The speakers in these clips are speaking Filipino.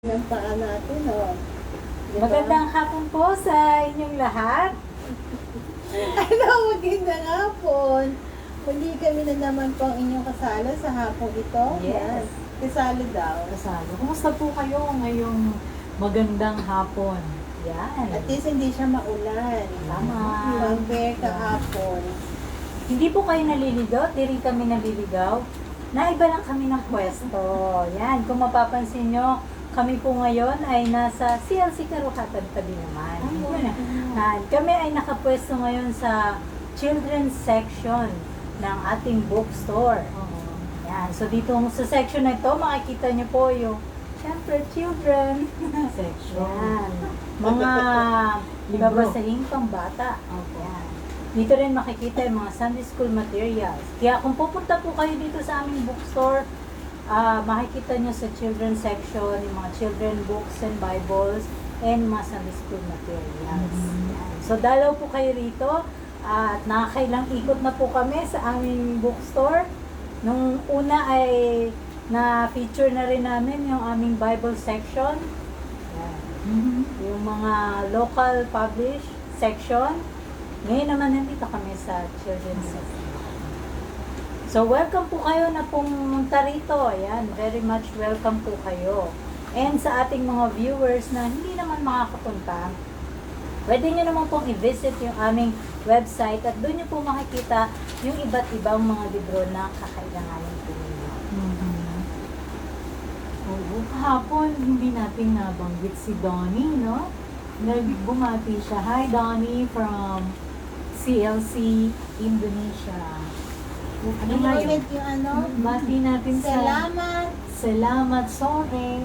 Ng paa natin, oh. Diba? Magandang hapon po sa inyong lahat. Magandang hapon. Muli kami na naman po ang inyong kasala sa hapong ito. Yes. Yan. Kasalo daw. Kasalo. Kumusta po kayo ngayong magandang hapon? Yan. At least hindi siya maulan. Tama. Yung bear kahapon. Hindi po kayo naliligaw, di rin kami naliligaw. Naiba lang kami ng pwesto. Yan, kung mapapansin nyo, kami po ngayon ay nasa CLC Karukatan tabi naman. Kami ay nakapwesto ngayon sa children's section ng ating bookstore. Yan. So dito sa section na ito, makikita nyo po yung, syempre, children section. Yan. Mga babasahin pang bata. Yan. Dito rin makikita yung mga Sunday school materials. Kaya kung pupunta po kayo dito sa aming bookstore, makikita nyo sa children's section, yung mga children books and Bibles, and mga Sunday school materials. Yan. So, dalaw po kayo rito, at nakakailang ikot na po kami sa aming bookstore. Nung una ay na-feature na rin namin yung aming Bible section. Yan. Yung mga local published section. Ngayon naman nandito kami sa children's section. So, welcome po kayo na pumunta rito. Ayan, very much welcome po kayo. And sa ating mga viewers na hindi naman makakapunta, pwede nyo naman pong i-visit yung aming website at doon nyo po makikita yung iba't ibang mga libro na kakailanganin po ninyo. Oo, kahapon hindi natin nabanggit si Donnie, no? Bumati siya. Hi, Donnie from CLC Indonesia. Ano ulit yung ano? Bati natin Salamat. Salamat sore.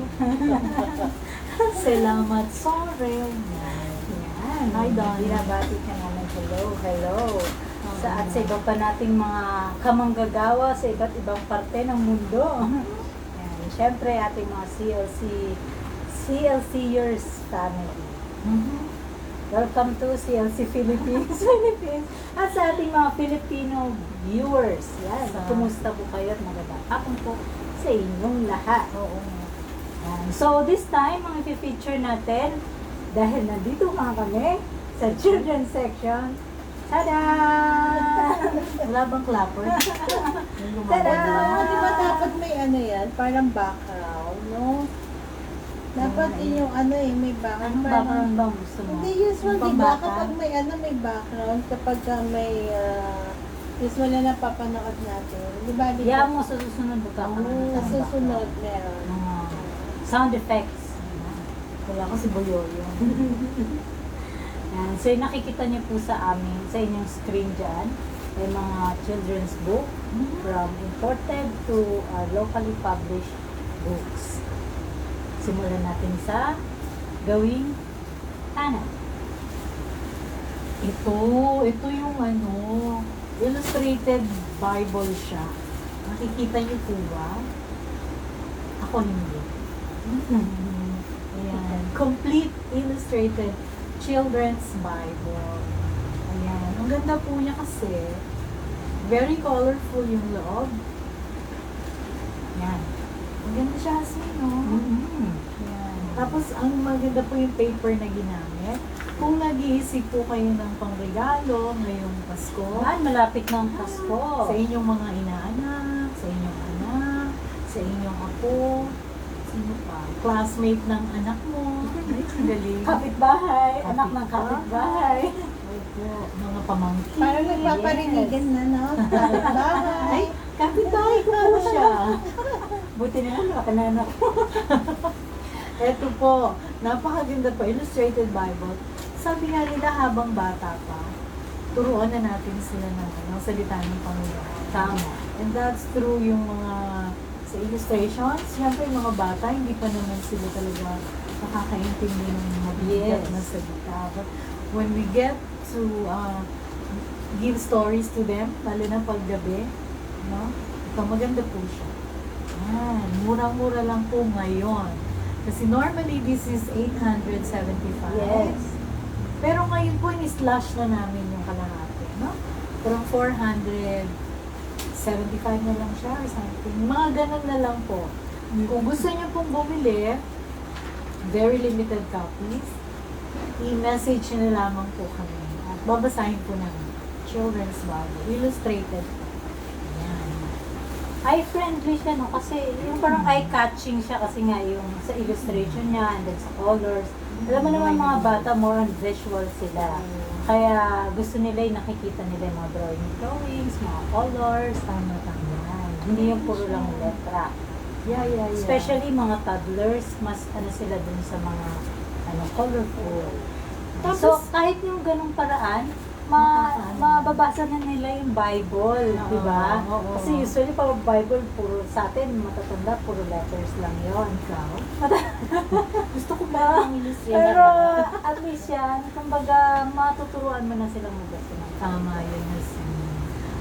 Salamat sore. Yan. Hi, Donnie. Binabati ka naman. Hello, hello. At sa iba pa nating mga kamanggagawa sa iba't ibang parte ng mundo. Yan. Siyempre, ating mga CLCers family. Welcome to CLC Philippines. At sa ating mga Filipino viewers. Yan. Kumusta po kayo at magandang hapon po sa inyong lahat. Oo. Yan. So, this time, mga i-feature natin, dahil nandito nga kami sa children's section. Tada! Wala bang clapper? Tada! Di ba dapat may ano yan? Parang background, no? Dapat yung ano may background. Anong background bang gusto mo? Hindi, usual, Pang di ba? bata? Kapag may may background, kapag may, usual na napapanood natin. Di ba? Yan mo sa susunod Sa susunod, meron. Sound effects. Wala ko si Boyoyo. Yan. So, yung nakikita niyo po sa amin, sa inyong screen dyan, may mga children's book from imported to locally published books. Simulan natin sa gawing kanan. Ito yung illustrated Bible siya. Nakikita niyo po ba? Ako hindi. Ayan. Complete illustrated children's Bible. Ayan. Ang ganda po niya kasi very colorful yung loob. Ayan. Ang ganda siya kasi, no? Ayan. Tapos, ang maganda po yung paper na ginamit. Kung nag-iisip po kayo ng pangregalo ngayong Pasko, Malapit ng Pasko. sa inyong mga inaanak, sa inyong anak, sa inyong apo, sino pa? Classmate ng anak mo. Ay, ang galing. Kapitbahay, anak ng kapitbahay. Opo, mga pamangkin. Parang nagpaparinigan na, no? Bahay. Kapitbahay ko po siya. Buti na lang, nakananak ko. Ito po, napakaganda po, Illustrated Bible. Sabi nga nila habang bata pa, turuan na natin sila ng salita ng Panginoon. Tama. And that's true yung mga sa illustrations. Siyempre yung mga bata, hindi pa naman sila talaga nakakaintindi ng mabigat Yes. na salita. But when we get to give stories to them, lalo na paggabi, no? Ito, maganda po siya. Yan, murang-mura lang po ngayon. Kasi normally, this is 875. Yes. Pero ngayon po, ni-slash na namin yung kalahati, no? Parang 475 na lang siya or something. Mga ganun na lang po. Kung gusto niyo pong bumili, very limited copies. I-message nyo na lamang po kami. At babasahin po ng Children's Bible. Illustrated. Yan. Eye-friendly siya, no? Kasi yung parang eye-catching siya kasi nga yung sa illustration niya and then sa colors. Alam mo naman mga bata, more on visual sila. Kaya gusto nila yung nakikita nila yung mga drawings, mga colors, Tama. hindi yung puro lang letra. Yeah. Especially mga toddlers, mas ano sila dun sa mga colorful. Tapos- So, kahit yung ganung paraan, mababasa na nila yung Bible, Oo, di ba? oo. Kasi usually pag Bible, puro sa atin, matatanda, puro letters lang yon. Ikaw? Gusto ko ba ang illustrated? Pero at least yan, kumbaga matuturuan mo na silang magbasa ng Tama yun. Yes.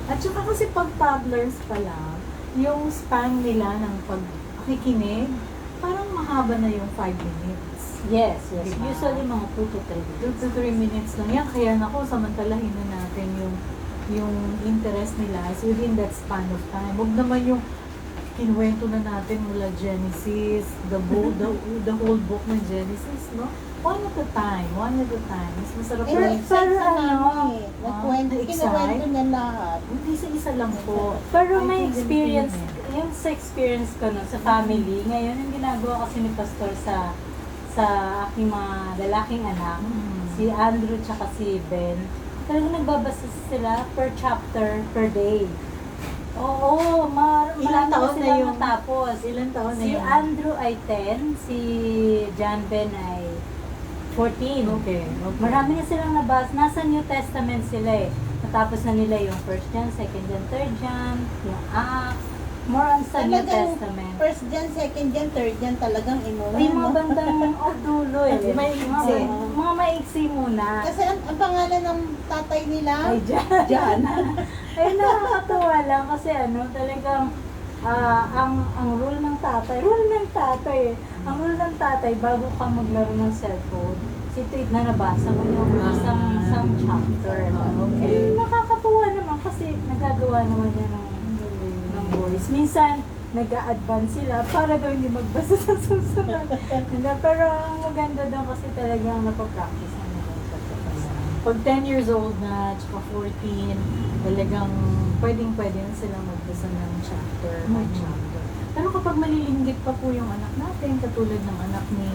At saka kasi pag toddlers pa lang, yung span nila ng pagkikinig, parang mahaba na yung 5 minutes. Yes. Diba? Usually mga 2 to 3 2 to 3 minutes lang yan. Kaya nako, samantalahin na natin yung interest nila is within that span of time. Huwag naman yung kinuwento na natin mula Genesis, the whole book ng Genesis, no? One at a time. Mas masarap Eh, na na-excite sa Pero namin. Kinuwento niya lahat. Hindi sa isa lang po. Pero I may think experience, din yung sa experience ko no, sa family, ngayon yung ginagawa kasi ni Pastor sa aking mga lalaking anak, si Andrew tsaka si Ben, talagang nagbabasa sila per chapter per day. Oo, Ilang marami taon na sila yung- matapos. Ilan taon na Si yun? Andrew ay 10, si John Ben ay 14. Okay. Marami na silang nabasa. Nasa New Testament sila eh. Natapos na nila yung 1st John, 2nd John, 3rd John, yung Acts. More on sa New Talagang Testament. first gen, second gen, third gen talagang inuna. May mga no? bandang dulo eh. Maiksi. Mga maiksi muna. Kasi ang pangalan ng tatay nila, Ay, Jan. Ay, nakakatuwa lang kasi talagang ang rule ng tatay, ang rule ng tatay, bago ka maglaro ng cellphone, si tweet na nabasa mo yung isang chapter. Okay. Nakakatuwa naman kasi nagagawa naman niya ng voice. Minsan, nag-a-advance sila para daw hindi magbasa sa susunod. Pero ang maganda daw kasi talagang napapractice na nila yung pagbabasa. Pag 10 years old na, tsaka 14, talagang pwedeng-pwede na silang magbasa ng chapter by chapter. Pero kapag malilinggit pa po yung anak natin, katulad ng anak ni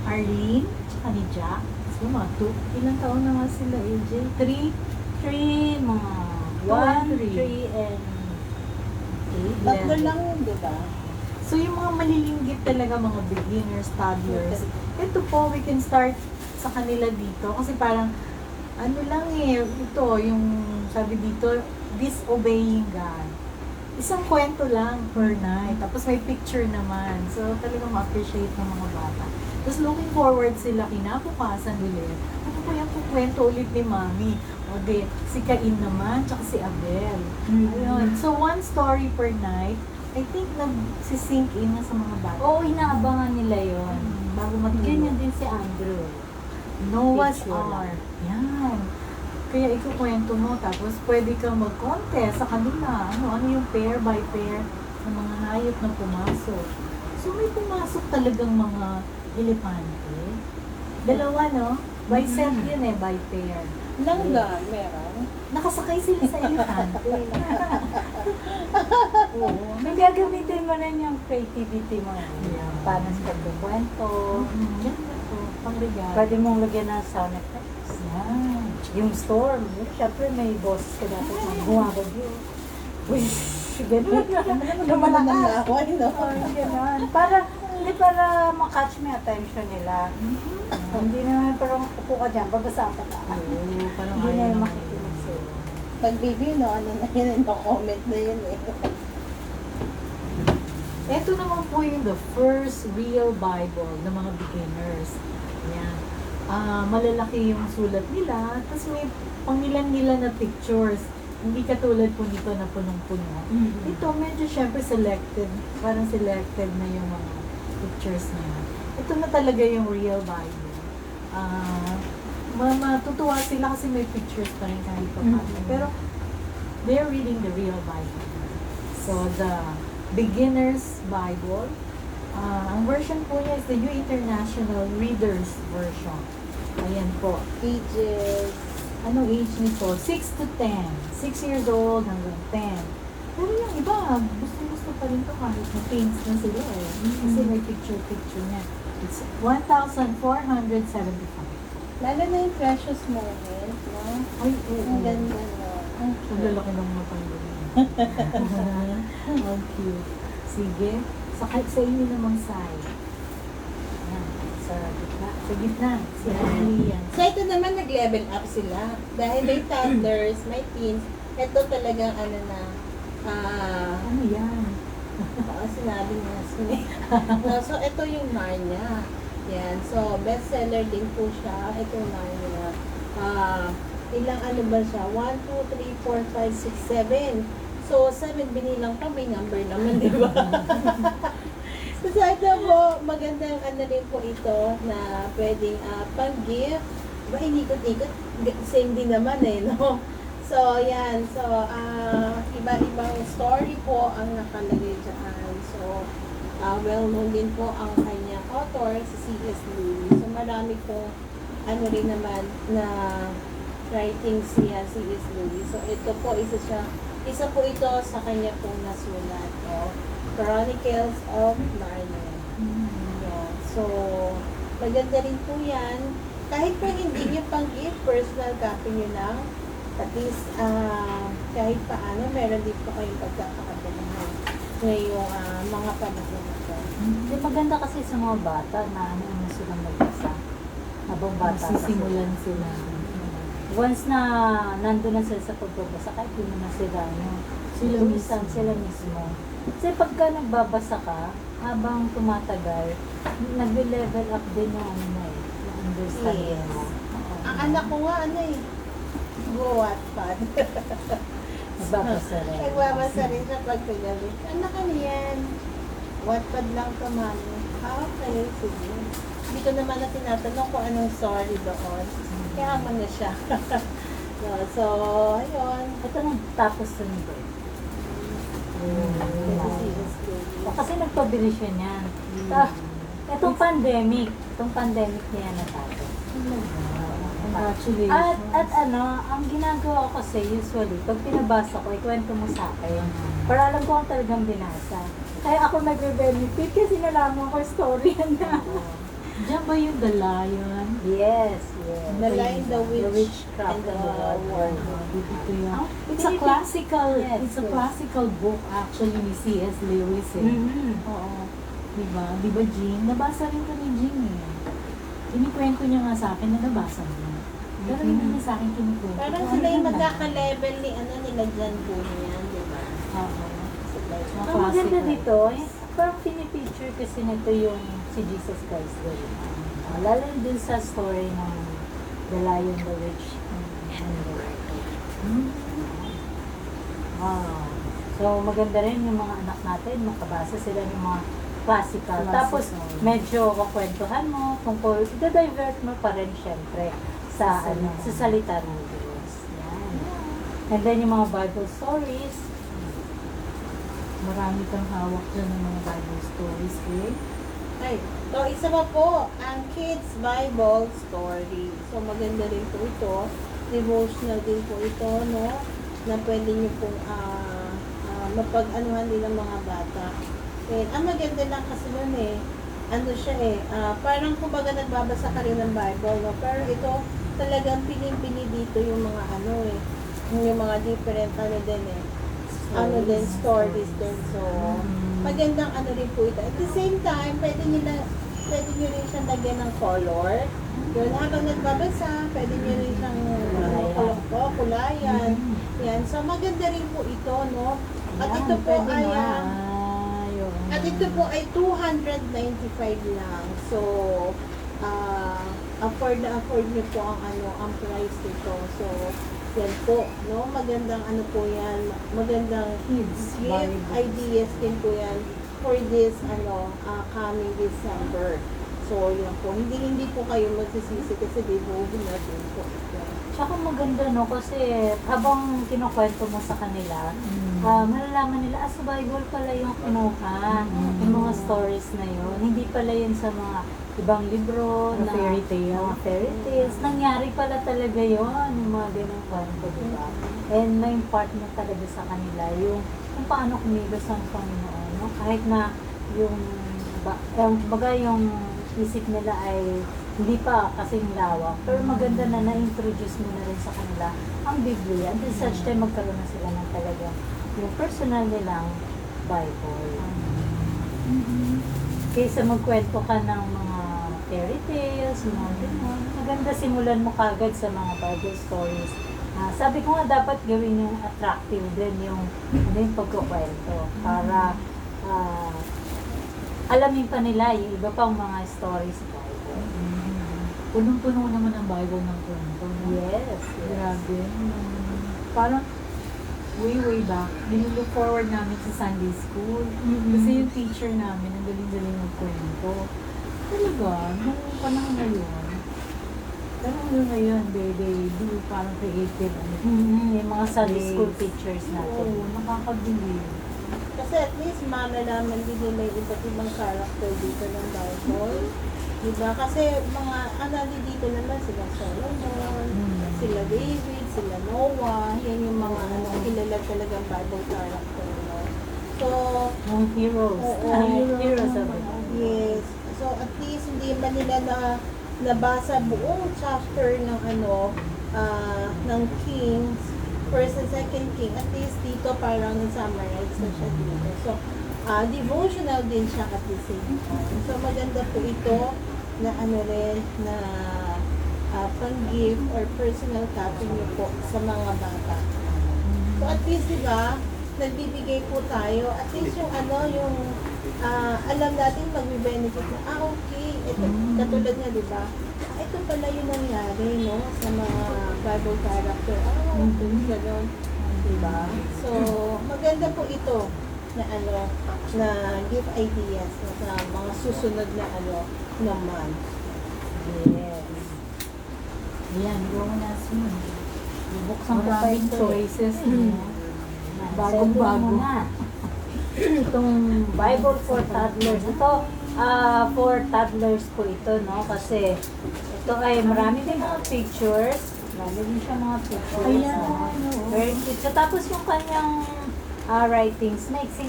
Arlene, tsaka ni Jack, so mga 2, ilang taon na nga sila, AJ? 3? 3, mga 1, 3, and 8. Tatlo lang yun, di ba? So yung mga malilinggit talaga, mga beginners, toddlers, ito po, we can start sa kanila dito. Kasi parang, ano lang ito, yung sabi dito, disobeying God. Isang kwento lang per night. Tapos may picture naman. So talagang ma-appreciate ng mga bata. Tapos looking forward sila kinabukasan ulit. Ano po yung kwento ulit ni Mami? O di, si Cain naman, tsaka si Abel. Ayun. So one story per night, I think nag-sink in na sa mga bata. Oo, inaabangan nila yon. Bago matulog. Ganyan din si Andrew. Noah's Picture lang. Ark. Yan. Kaya ikukwento mo, tapos pwede kang mag-contest sa kanila. Ano yung pair by pair ng mga hayop na pumasok. So may pumasok talagang mga elepante. Dalawa, no? By set yun by pair. Langga, meron. Nakasakay sila sa elepante. Oo. May gagamitin mo rin yung creativity mo. Yeah. Paano sa pagkukwento. Yan na po. Pang-regalo. Pwede mong lagyan ng sound effects. Yan. Yung storm. Siyempre may boses ka dapat na bumabagyo. Wish! Ganun. Lumala ng laway, no? Oh, ganun. Hindi para makatch mo yung attention nila. Hindi naman parang upo ka dyan, babasa ka na. Oo, parang Hindi na ayaw yung mo. makikinig sa'yo. Pag baby, no, ano na yun, no comment na yun eh. Ito naman po yung the first real Bible ng mga beginners. Yan. Malalaki yung sulat nila, tapos may pangilan-ngilan na pictures. Hindi katulad po nito na punong-puno. Ito medyo syempre selected, parang selected na yung mga pictures niya. Ito na talaga yung real Bible. Matutuwa sila kasi may pictures pa rin kahit pa paano. Pero they're reading the real Bible. So the beginner's Bible, Ang version po niya is the New International Readers version. Ayan po. Ages. Anong age nito? 6 to 10. 6 years old hanggang 10. Pero yung iba, gusto pa rin to kahit na paints na sila eh. Kasi may picture niya. It's 1,475. Lalo na yung precious moment, no? Ay, Ang ganda, no? Ang lalaki ng matang Ang cute. Sige. Sa inyo namang side. Ayan. Sa gitna. Sa gitna. Si Emily yan. So ito naman nag-level up sila. Dahil may toddlers, may teens, ito talagang ano na, Ano yan? sinabi niya. No, so ito yung Narnia. Yan. So bestseller din po siya. Ito yung Narnia. Ilang ano ba siya? 1, 2, 3, 4, 5, 6, 7. So 7 binilang pa, may number naman, di ba? So ito po, magandang ano rin po ito na pwedeng pang-gift. Ba, inikot-ikot, same din naman eh, no? So, yan. So, iba-ibang story po ang nakalagay dyan. So, well-known din po ang kanyang author, si C.S. Lewis. So, marami po, ano rin naman, na writing siya, C.S. Lewis. So, ito po, isa po ito sa kanya pong nasulat. Chronicles of Narnia. Yan. So, maganda rin po yan. Kahit po hindi nyo pang-gift, personal copy nyo lang. At least, kahit paano, meron din po kayong pagkakakabalahan ngayong mga panahon na po. Di maganda kasi sa mga bata na ano silang magbasa. Habang bata pa Sisimulan sila. Once na nandun na sila sa pagbabasa, kahit di mo na sila, Sila tulisan sila mismo. Kasi pagka nagbabasa ka, habang tumatagal, nag-level up din yung ano na eh, yung understanding Yes. mo. Ang anak ko nga, ano eh, go Wattpad. Nagbabasa rin. Nagbabasa rin siya pag kagabi. Anak ka niyan. Wattpad lang ka, mami. Okay, sige. Hindi ko naman na tinatanong kung anong story doon. Kaya man na siya. So, ayun. Ito nang tapos na nito. O, kasi nagpabili siya niyan. Itong pandemic niya natapos. Congratulations. At ano, ang ginagawa ko kasi usually, pag pinabasa ko, ikwento mo sa akin. Para alam ko ang talagang binasa. Kaya ako nagre-benefit kasi nalaman ko story na. Diyan ba yung The Lion? Yes. The Lion, the Witch, Witchcraft and the and the Ward. Dito yun. Ah, It's a classical, Yes, it's a yes. classical book actually ni C.S. Lewis eh. Mm-hmm. Oo. Diba? Diba, Jean? Nabasa rin ko ni Jean eh. Kinikwento niya nga sa akin na nabasa niya. Pero hindi niya sa akin kinikwento. Parang Kung sila ano yung ba? magkaka-level ni ano nila John Bunyan, di ba? Oo. Sila yung Mga Ang maganda classical. dito, parang pinipicture kasi nito yung si Jesus Christ din. Lalo din sa story ng The Lion, the Witch, and the Ward. Wow. So, maganda rin yung mga anak natin, makabasa sila ng mga classical. Tapos, medyo kukwentuhan mo tungkol, ida-divert mo pa rin syempre sa, sa salita ng Diyos. Yan. And then, yung mga Bible stories, Marami kang hawak dyan ng mga Bible stories eh. Ay, so isa pa po, ang Kids Bible Story. So maganda rin po ito. Devotional din po ito, no? Na pwede nyo pong mapag-anuhan din ng mga bata. And ang maganda lang kasi nun eh, ano siya eh, parang kumbaga nagbabasa ka rin ng Bible, no? Pero ito, talagang piling-pili dito yung mga ano eh, yung mga different ano din eh, ano din, stories din. So, magandang ano rin po ito. At the same time, pwede nyo rin siyang lagyan ng color. Yun, habang nagbabasa, pwede nyo rin siyang kulayan. Yan. So, maganda rin po ito, no? At ito po ay, at ito po ay 295 lang. So, afford nyo po ang ang price nito. So, yan po, no? Magandang ano po yan, magandang Kids gift ideas din po yan for this coming December. So, yan po. Hindi po kayo magsisisi kasi devotional din po. Tsaka maganda no kasi habang kinukwento mo sa kanila, malalaman nila, sa Bible pala yung kinuha, yung mga stories na yun. Hindi pala yun sa mga ibang libro Mga na fairy tale. mga fairy tales. Nangyari pala talaga yun, yung mga ganang kwento, diba? And na-impart mo talaga sa kanila yung kung paano kumilos ang Panginoon. No? Kahit na yung, baga yung isip nila ay hindi pa kasing lawak. Pero maganda na na-introduce mo na rin sa kanila ang Biblia. Until such time magkaroon na sila ng talaga yung personal nilang Bible. Kaysa magkwento ka ng mga fairy tales, mga ganun. Maganda simulan mo kagad sa mga Bible stories. Sabi ko nga dapat gawin yung attractive din yung, yung pagkukwento para alamin pa nila yung iba pang mga stories sa Bible. Punong-puno naman ang Bible ng kwento. No? Yes. Grabe. Parang way back, nilook forward namin sa Sunday school. Kasi yung teacher namin, ang galing-galing ng kwento. Talaga, nung panahon na yun, pero hanggang ngayon, they do parang creative. Yung mga Sunday school Yes. teachers natin. Oo, nakakabilib. Kasi at least malalaman din nila yung iba't ibang character dito ng Bible. Diba? Kasi mga dito naman sila Solomon, sila David, sila Noah, yan yung mga kilala talagang Bible character. No? So, Yung heroes. Oo, Heroes of it. yes. So at least hindi man nila nabasa buong chapter ng ng Kings, first and second King. At least dito parang summarize na siya dito. So devotional din siya at the same time. So maganda po ito na pang-gift or personal copy niyo po sa mga bata. So at least diba, nagbibigay po tayo, at least yung alam natin magbe-benefit na, okay, ito, katulad nga, diba, ito pala yung nangyari, no, sa mga Bible character, gano'n, diba? So, maganda po ito, na give ideas sa mga susunod na naman. Yes. Ayan, go na soon. Bubuksan ko pa Maraming ito. choices. Bagong-bago Bago-bago. na. Itong Bible for toddlers. Ito, for toddlers po ito, no? Kasi ito ay marami din mga pictures. Marami din siya mga pictures. Ayan, no? oo. Very cute. So, tapos yung kanyang writings, maiksi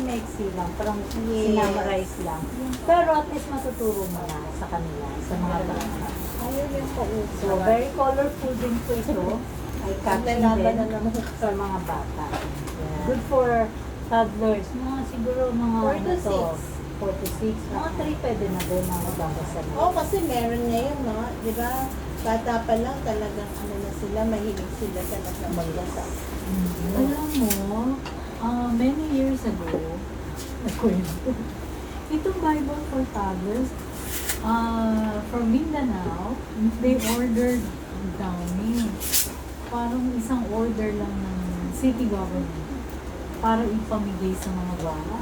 lang. Parang sinamarize lang. Pero at least matuturo mo na sa kanila, sa mga bata. Ayun yung pauso. So, very colorful din po ito. Ay catchy Naglalaban na din naman. sa mga bata. Good for toddlers. Mga siguro mga 4 to 4 to 6. Mga 3 pwede na din mga magbabasa na. Oo, kasi meron ngayon, no? Di ba? Bata pa lang talagang na sila, mahilig sila talaga magbasa. Alam mo, many years ago, nagkwento, itong Bible for Toddlers, from Mindanao, they ordered Downy. Parang isang order lang ng city government para ipamigay sa mga bata.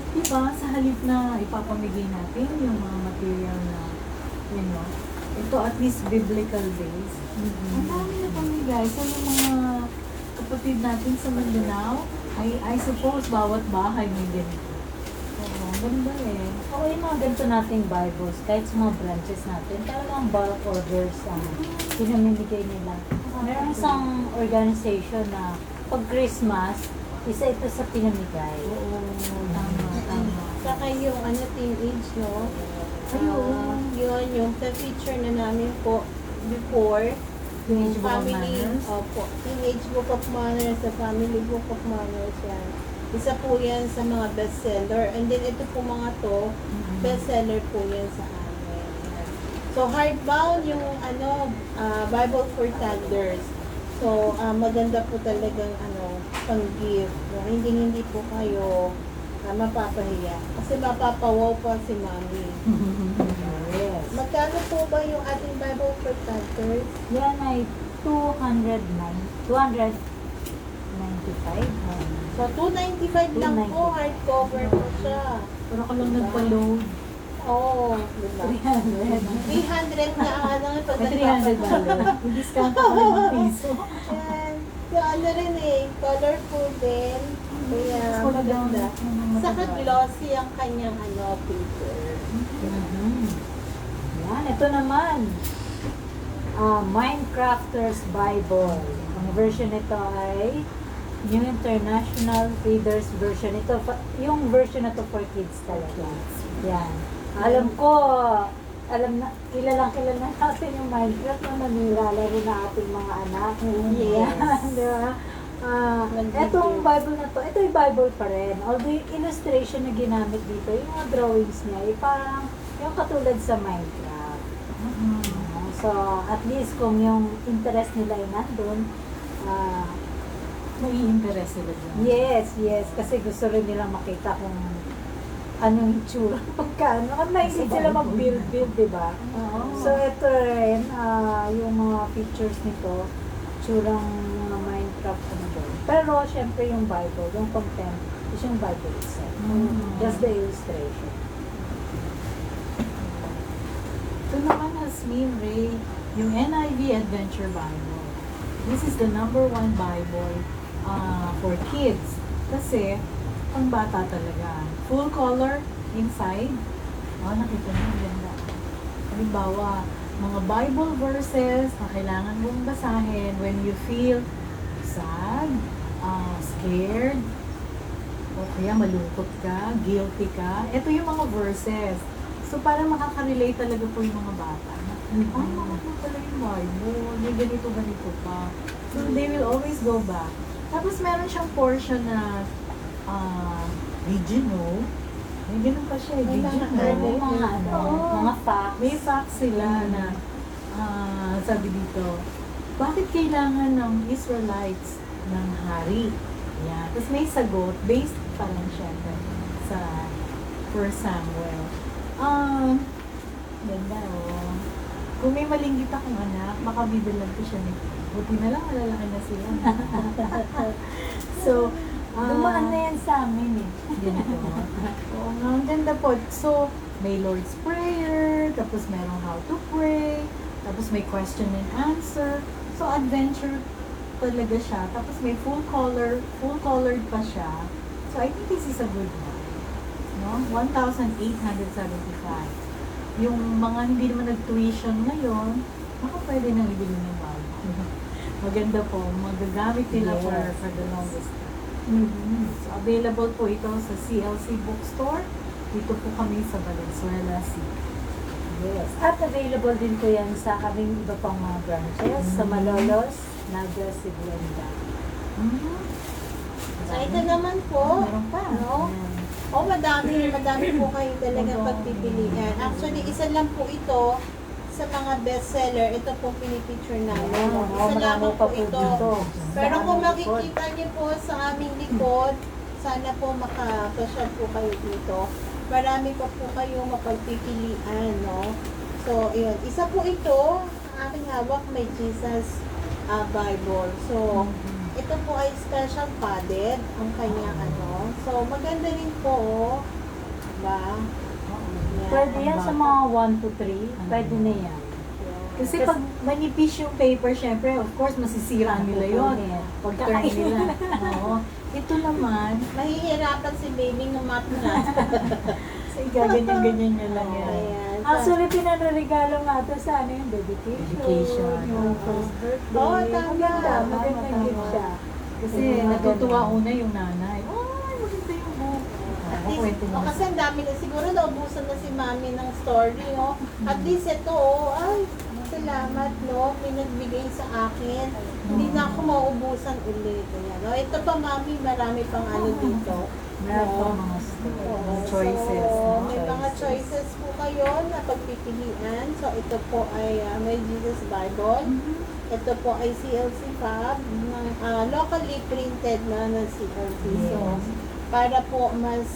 Diba, sa halip na ipapamigay natin yung mga material na, ito at least biblical based. Ang dami na pamigay. So, yung mga kapatid natin sa Mindanao, I suppose bawat bahay may ganito. Oo, ganda eh. Oo, yung mga ganito nating Bibles, kahit sa mga branches natin, talagang bulk orders ang pinamimigay nila. Meron isang organization na pag Christmas, isa ito sa pinamigay. Oo, tama. Saka yung teenage, no? Ayun. Yun, yung feature na namin po before, yung Teenage Book of family, Manners? opo, Teenage Book of Manners, the Family Book of Manners, yan. Isa po yan sa mga bestseller. And then ito po mga to, bestseller po yan sa amin. Yan. So hardbound yung Bible for Toddlers. So maganda po talagang pang-gift. No? Hindi po kayo mapapahiya. Kasi mapapawaw pa si Mami. Yes. Magkano po ba yung ating Bible for Toddlers? Yan ay 295. So, $295 lang po, hardcover po siya. Pero ako lang nagpa-load. Oo, diba? 300. 300 na ano, pag May $300. I-discount ako ng piso. Yan. Yung ano rin eh, colorful din. Kaya Mas maganda. maganda. Saka glossy ang kanyang ano, paper. Mhm. Yan, ito naman. Minecrafters Bible. Ang version nito ay New International Reader's Version. Ito, yung version na to for kids talaga. Yan. Alam ko, kilalang natin yung Minecraft na nilalaro na ating mga anak. Yes. Yan, di ba? Nag-video. Etong Bible na to, ito yung Bible pa rin. Although yung illustration na ginamit dito, yung mga drawings niya, parang yung katulad sa Minecraft. So, at least kung yung interest nila ay nandun, May interest sila dyan. yes, kasi gusto rin nilang makita kung anong itsura pagkano. Kasi mahilig sila mag-build, di ba? Oo. So, ito rin, yung mga features nito, tsurang mga Minecraft ano doon. Pero, syempre yung Bible, yung content, is yung Bible itself. Just the illustration. Ito naman Hasmin Ray, yung NIV Adventure Bible. This is the #1 Bible for kids. Kasi, pang bata talaga. Full color inside. Nakita niyo, ganda. Halimbawa, mga Bible verses na kailangan mong basahin when you feel sad, scared, o kaya malungkot ka, guilty ka. Ito yung mga verses. So, parang makaka-relate talaga po yung mga bata. Ano pala yung Bible? May ganito pa. So, they will always go back. Tapos, meron siyang portion na did you know? May ganun pa siya. May Did you mga know? Mga ano, Oo. mga facts. May facts sila na sabi dito, bakit kailangan ng Israelites ng hari? Yan. Tapos may sagot, based pa lang siya sa 1 Samuel. Ganda oh. Kung may malinggit akong anak, makabibilan ko siya. Buti na lang, malalaki na sila. So, Dumaan na yan sa amin eh. ganito. Oo nga, ang ganda po. So, may Lord's Prayer, tapos merong how to pray, tapos may question and answer. So, adventure talaga siya. Tapos may full-colored pa siya. So, I think this is a good one. No? 1,875. Yung mga hindi naman nag-tuition ngayon, baka pwede nang ibili ng bago. Maganda po. Magagamit nila Yes. for the longest time. So, available po ito sa CLC Bookstore. Dito po kami sa Valenzuela City. Yes. At available din po yan sa aming iba pang mga branches. Sa Malolos, Naga, Siglenda. So, ito naman po, Meron pa. no? Ayan. Madami po kayo talagang pagpipilian. Actually, isa lang po ito sa mga bestseller. Ito po pinipicture namin. Oo, Isa marami lamang pa po po ito. dito. Pero kung Sa aming likod. makikita niyo po sa aming likod, sana po makapasyal po kayo dito. Marami pa po kayong mapagpipilian, no? So, yun. Isa po ito, ang aking hawak, may Jesus Bible. So, ito po ay special padded, ang kanyang ano. So, maganda rin po, diba? Yan. Pwede yan sa mga 1 to 3. Pwede na yan. Kasi pag manipis yung paper, syempre, of course, masisira nila yun. Pag turn nila. Oo. Ito naman, Mahihirapan si baby ng matras. sa gaganyan-ganyan nyo lang yan. Ayan. Actually, pinanaregalo nga ito sa ano yung dedication. Yung first birthday. Oo, tama. Maganda gift siya. Kasi Yung mga natutuwa ganun. una yung nanay. Ay, maganda yung book. At Kwento least, mo. kasi ang dami na, siguro naubusan na si mami ng story, no? At least ito, ay, salamat, no? May nagbigay sa akin. Hindi na ako maubusan ulit. Ayan, no? Ito pa, mami, marami pang ano dito. Meron Oo. pa mga story. Oo. Choices, So, no? may mga choices po kayo na pagpipilian. So, ito po ay may Jesus Bible. Ito po ay CLC Fab, locally printed na ng CLC. So, Yes. para po mas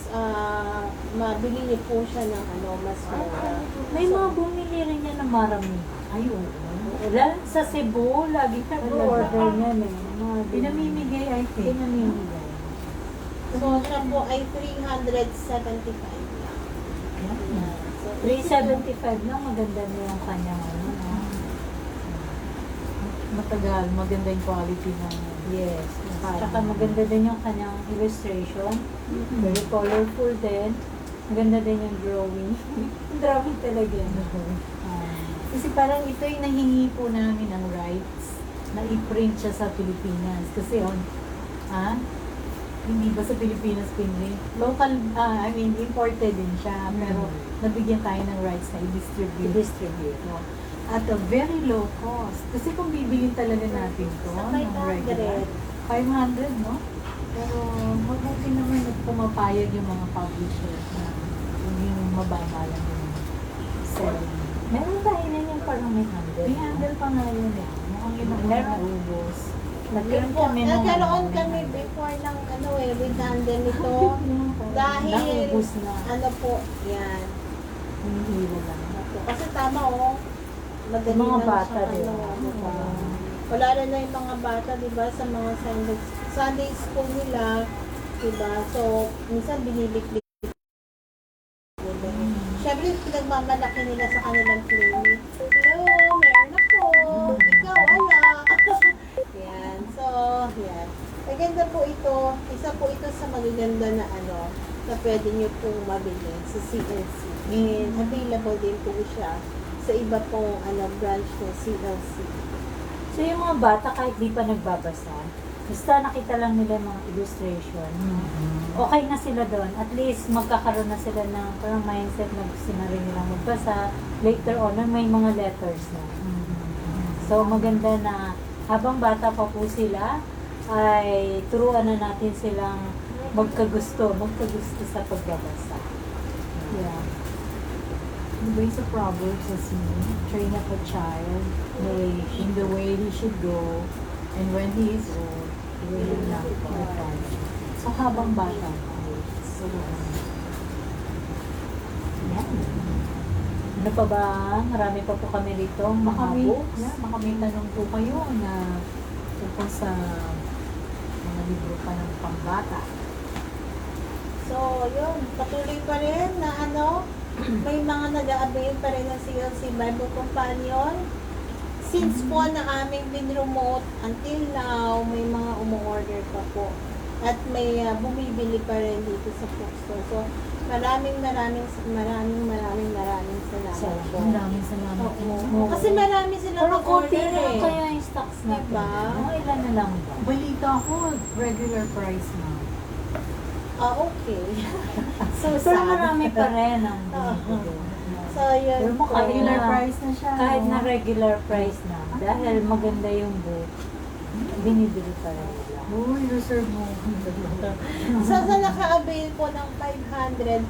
mabili niyo po siya ng ano, mas mura. May mga bumili rin yan na marami. Ay, oo. Lalo sa Cebu, lagi nag-order niyan eh. Mga Pinamimigay, I think. Pinamimigay. So, siya po ay 375 lang. Yan. Ayan. So, 375 lang, maganda na yung kanyang ano, no? Matagal, maganda yung quality ng Yes. Tsaka maganda din yung kanyang illustration. Very colorful din. Maganda din yung drawing. Drawing talaga. Kasi parang ito yung nahingi po namin ang rights na i-print siya sa Pilipinas. Kasi hindi ba sa Pilipinas pinrint? Local, imported din siya. Pero nabigyan tayo ng rights na i-distribute. I-distribute. No? At a very low cost. Kasi kung bibili talaga natin to, Sa ng regular, 500, no? Pero mabuti naman at pumapayag yung mga publishers na yung mababa lang yung selling. Meron tayo na yung parang may handle. May handle pa nga yun eh. Mukhang yun ang Meron. naubos. Nagkaroon kami ng Nagkaroon kami before ng with handle nito. Dahil, Naubos na. ano po, yan. Hinihila lang. Kasi tama madali Mga lang bata siya, din. diba? Wala na yung mga bata, diba, sa mga Sunday school nila, diba? So, minsan binibigli. Siyempre, pinagmamalaki nila sa kanilang playmate. Hello, meron ako. Ikaw, wala. Yan. So, yan. Maganda po ito. Isa po ito sa magaganda na na pwede nyo pong mabili sa CLC. And available din po siya sa iba pong branch ng CLC. So yung mga bata kahit di pa nagbabasa, basta nakita lang nila yung mga illustration, okay na sila doon. At least magkakaroon na sila ng parang mindset na gusto na rin nilang magbasa. Later on, may mga letters na. So maganda na habang bata pa po sila, ay turuan na natin silang magkagusto sa pagbabasa. Yeah. Diba yung sa Proverbs na train up a child in the way he should go, and when he is old, he will not depart. So habang bata pa. So, Yan. Ano pa ba? Marami pa po kami rito. Mga books. baka may tanong po kayo na tungkol sa mga libro pa ng pangbata. So, yun. Patuloy pa rin na may mga nag-a-avail pa rin ng CLC Bible Companion. Since po na aming bin-remote until now, may mga umu-order pa po. At may bumibili pa rin dito sa bookstore. So, maraming salamat po. Maraming salamat po. Kasi marami silang Pero konti order na lang eh. kaya yung stocks natin. Diba? Ilan na lang ba? Balita ko, regular price na. Okay. So, Pero sad. marami pa rin ang So, yun Pero po. Regular price na siya. kahit na no? regular price na, dahil maganda yung book, binibili pa rin nila. Uy, reserve mo. So, sa naka-avail po ng 500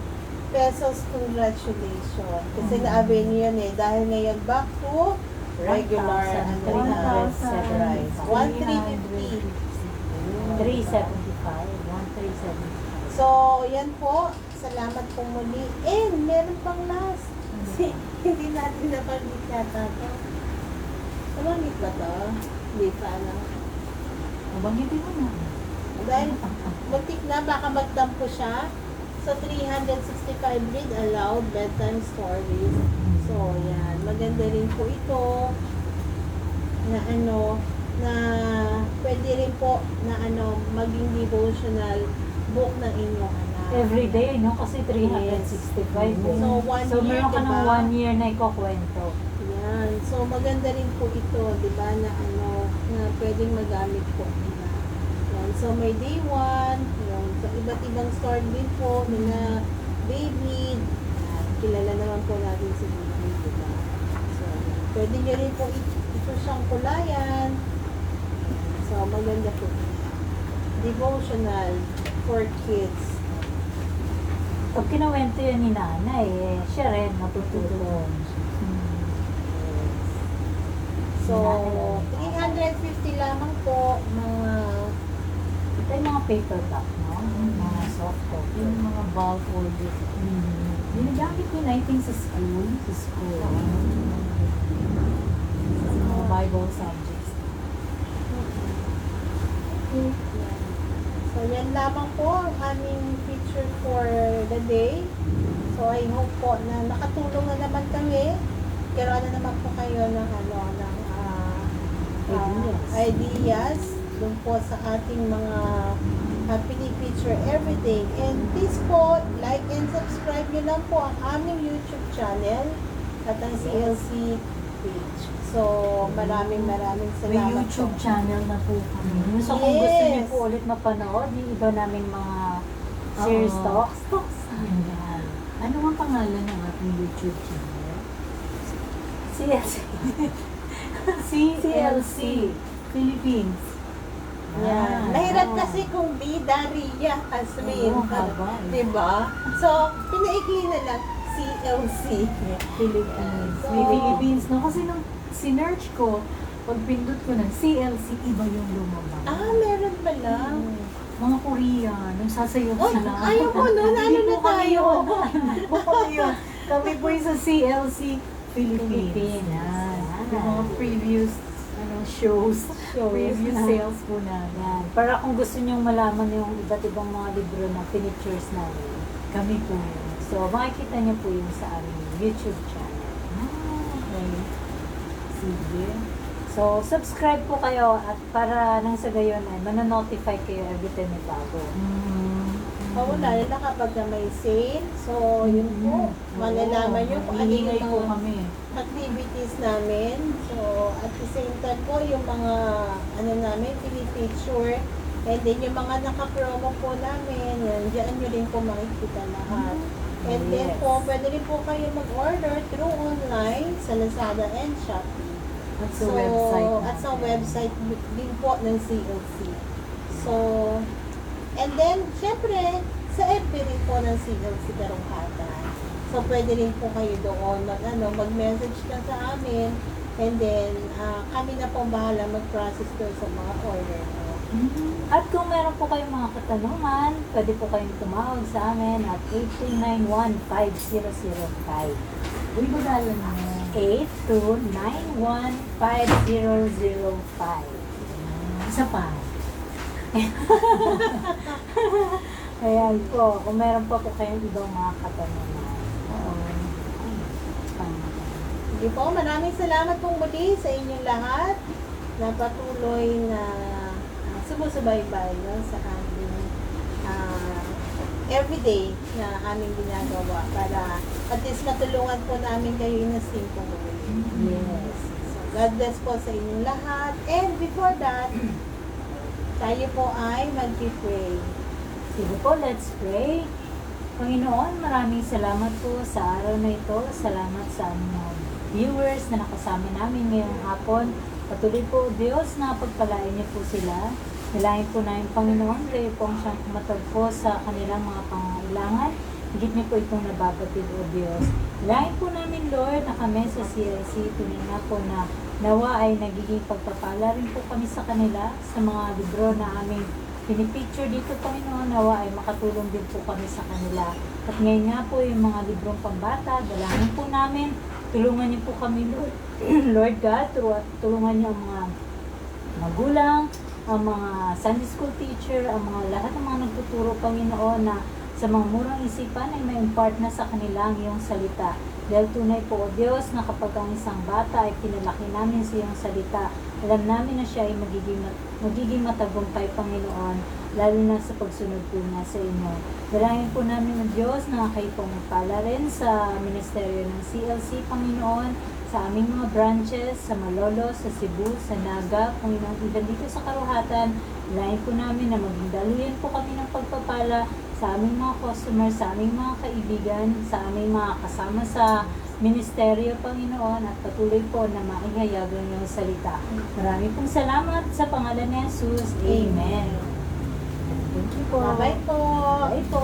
pesos, congratulations. Kasi na-avail niyo yun eh. Dahil ngayon back to regular 1,300 price. 1,350. 375. 1,375. So, yan po. Salamat po muli. And, meron pang last. Kasi, hindi natin nabanggit yata ito. Nabanggit ba ito? Hindi pa, Banggitin mo na. Dahil, muntik na, baka magtampo siya. So, 365 read aloud bedtime stories. So, yan. Maganda rin po ito. Na na pwede rin po na maging devotional book ng inyong anak. Every day, no? Kasi 365. So, 1 So, year, meron ka ng diba? 1 year na ikukwento. Yan. So, maganda rin po ito, di ba, na na pwedeng magamit po nila. Yan. So, may day 1, yung so, iba't ibang story din po, na baby. Yan. Kilala naman po natin si baby, di ba? So, pwede nyo rin po ito siyang kulayan. So, maganda po. Devotional for kids. Pag kinawento yun ni nanay, siya rin matutulong. So, 350 lamang po mga Ito yung mga paperback, no? Mga soft copy. Yung mga bulk orders. Ginagamit ko na sa school. Sa mga Bible subjects. yan. So, yan lamang po ang aming feature for the day. So I hope po na nakatulong na naman kami. Karoon na naman po kayo ng ideas dun po sa ating mga picture everything. And please po, like and subscribe nyo lang po ang aming YouTube channel at ang CLC page. So, maraming May salamat YouTube po. channel na po kami. So kung gusto niyo Yes. po ulit mapanood, yung iba naming mga series Oo. talks. Ayan. Ano ang pangalan ng ating YouTube channel? CLC. CLC Philippines. Yan. Mahirap kasi kung Bida, Ria, Asmin. Oo, haba eh. Diba? So, pinaikli na lang CLC. Philippines. So, May Philippines, no? Kasi nung sinearch ko, pag pindot ko ng CLC, iba yung lumabas. Meron pala. Mga Korean, nung sasayaw Oy, sila. ayaw mo nun. Ano na tayo? Po kami yun. Kami po yung sa CLC Philippines. Philippines. Yan. Yan. Yung mga previous shows. Previous na. sales po na. Yan. Para kung gusto niyo malaman yung iba't ibang mga libro na pinitures namin. Kami po yun. So, makikita niyo po yung sa aming YouTube channel. Okay. Sige. So, subscribe po kayo at para nang sa gayon ay mananotify kayo every time may bago. Oo, lalo na kapag na may sale. So, yun po. Malalaman nyo kung ano yung Iingay po mga kami. activities namin. So, at the same time po, yung mga, namin, picture. And then, yung mga naka-promo po namin, yan, dyan nyo rin po makikita lahat. And then Yes. po, pwede rin po kayo mag-order through online sa Lazada and Shopee. At sa website. At sa website din po ng CLC. So, and then, syempre, sa FB rin po ng CLC Karungkatan. So, pwede rin po kayo doon mag-message lang sa amin. And then, kami na po bahala mag-process doon sa mga order mo. At kung meron po kayong mga katanungan, pwede po kayong tumawag sa amin at 8291-5005. Uy, bagalan mo. 8291-5005. Isa pa. Ayan po, kung meron po kayong ibang mga katanungan. Hindi po, maraming salamat pong muli sa inyong lahat na patuloy na sumusubaybay sa aming everyday na aming ginagawa para at least matulungan po namin kayo in a simple way. Yes. So, God bless po sa inyong lahat. And before that, tayo po ay mag-pray. Sige po, let's pray. Panginoon, maraming salamat po sa araw na ito. Salamat sa aming mga viewers na nakasama namin ngayong hapon. Patuloy po, Diyos, na pagpalain niyo po sila. Nilangin po namin, Panginoon, kayo po ang siyang kumatagpo sa kanilang mga pangailangan. Higit niyo po itong nababatid, O Diyos. Nilangin po namin, Lord, na kami sa CLC, tunay nga po na nawa ay nagiging pagpapala rin po kami sa kanila sa mga libro na aming pinipicture dito, Panginoon. Nawa ay makatulong din po kami sa kanila. At ngayon nga po yung mga librong pambata, dalangin po namin, tulungan niyo po kami, Lord. Lord God, tulungan niyo ang mga magulang, ang mga Sunday school teacher, ang mga lahat ng mga nagtuturo, Panginoon, na sa mga murang isipan ay may impart na sa kanila ang iyong salita. Dahil tunay po, O Diyos, na kapag ang isang bata ay pinalaki namin sa iyong salita, alam namin na siya ay magiging matagumpay, Panginoon, lalo na sa pagsunod po niya sa inyo. Dalangin po namin, O Diyos, na kayo po magpala rin sa ministeryo ng CLC, Panginoon, sa aming mga branches, sa Malolos, sa Cebu, sa Naga, Panginoon, even dito sa Karuhatan. Dalangin po namin na maging daluyan po kami ng pagpapala sa aming mga customers, sa aming mga kaibigan, sa aming mga kasama sa ministeryo, Panginoon, at patuloy po na maihayag ang iyong salita. Maraming pong salamat sa pangalan ni Jesus. Amen. Thank you po. Bye po. Bye po.